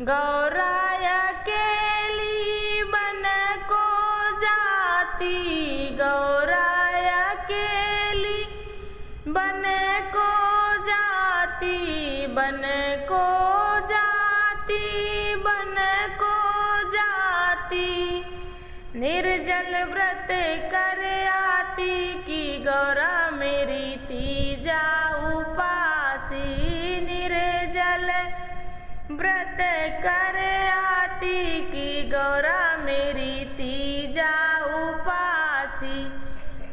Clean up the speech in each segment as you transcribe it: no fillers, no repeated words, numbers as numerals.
गौराय अकेली बन को जाती, गौराय अकेली बन को जाती, बन को जाती, बन को जाती। निर्जल व्रत कर आती कि गौरा मेरी तीजा उपासी। निर्जल व्रत कर आती कि गौरा मेरी तीजा उपासी।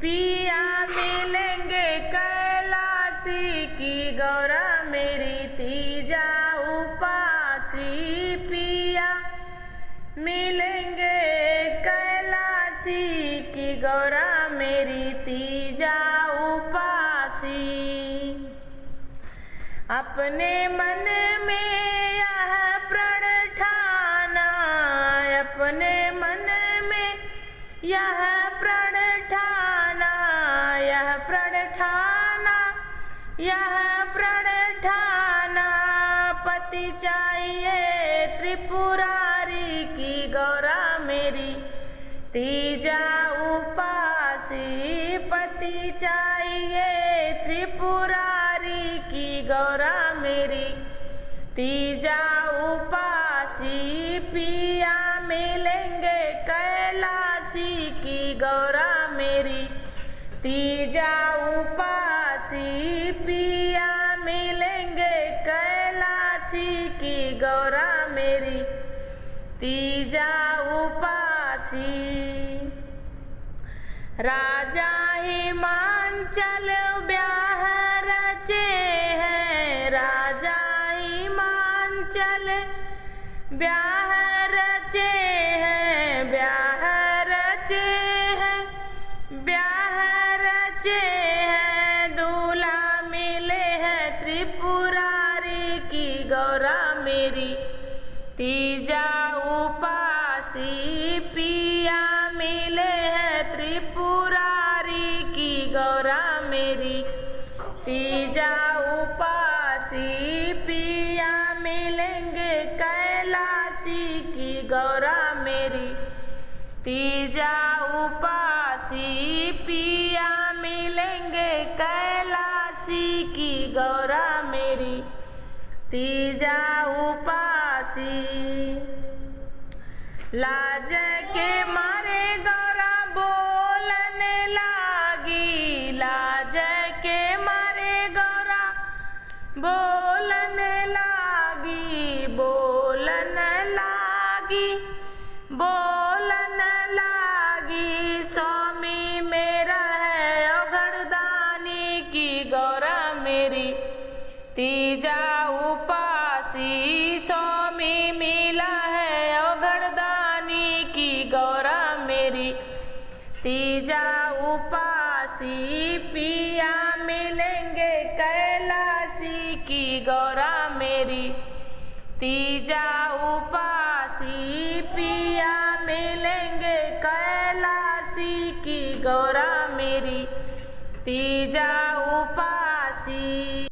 पिया मिलेंगे कैलासी की गौरा मेरी तीजा उपासी। पिया मिलेंगे कैलासी की गौरा मेरी तीजा उपासी। अपने मन में यह प्रण ठाना, अपने मन में यह प्रण ठाना, यह प्रण ठाना, यह प्रण ठाना। पति चाहिए त्रिपुरारी की गौरा मेरी तीजा उपासी। पति चाहिए त्रिपुरारी की गौरा मेरी तीजा उपासी। पिया मिलेंगे कैलासी की गौरा मेरी तीजा उपासी। पिया मिलेंगे कैलासी की गौरा मेरी तीजा उपासी। राजा हिमांचल ब्याह रचे हैं, राजा हिमांचल ब्याह रचे हैं, ब्याह रचे हैं, ब्याह रचे हैं। दूल्हा मिले हैं त्रिपुरारी की गौरा मेरी तीजा उपासी। पिया मिले हैं त्रिपुरारी की गौरा मेरी तीजा उपासी। पिया मिलेंगे कैलासी की गौरा मेरी तीजा उपासी। पिया मिलेंगे कैलासी की गौरा मेरी तीजा उपासी। लाज के मारे गौरा बोलने लागी, लाज के मारे गौरा बोलने लागी, बोलन लागी, बोलन लागी। स्वामी मेरा है औघड़दानी की गौरा मेरी तीजा उपासी। स्वामी मिला है औघड़दानी की गौरा मेरी तीजा उपासी। पिया मिलेंगे कैलासी की गौरा मेरी तीजा उपासी। पिया मिलेंगे कैलासी की गौरा मेरी तीजा उपासी।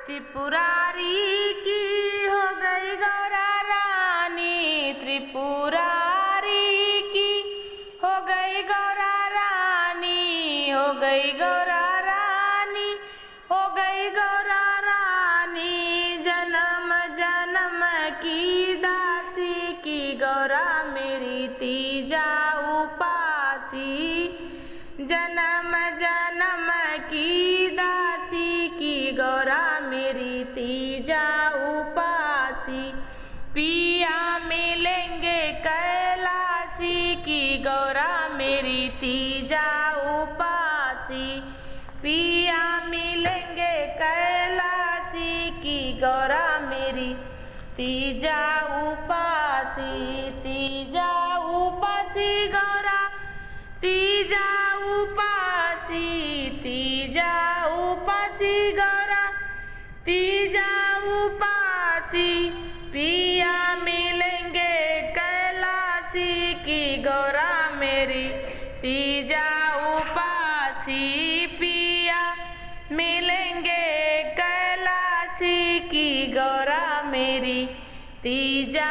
त्रिपुरारी की हो गई गौरा रानी, त्रिपुरारी की हो गई गौरा रानी, हो गई गौरा रानी, हो गई गौरा रानी। जन्म जन्म की दासी की गौरा मेरी तीजा उपासी। जन्म जन्म की दासी की गौरा मेरी तीजा उपासी। पिया मिलेंगे कैलासी की गौरा मेरी तीजा उपासी। पिया मिलेंगे कैलासी की गौरा मेरी तीजा उपासी। तीजा उपासी गौरा तीजा उपासी, तीजा उपासी गौरा तीजा उपासी। पिया मिलेंगे कैलासी की गौरा मेरी तीजा उपासी। पिया मिलेंगे कैलासी की गौरा मेरी तीजा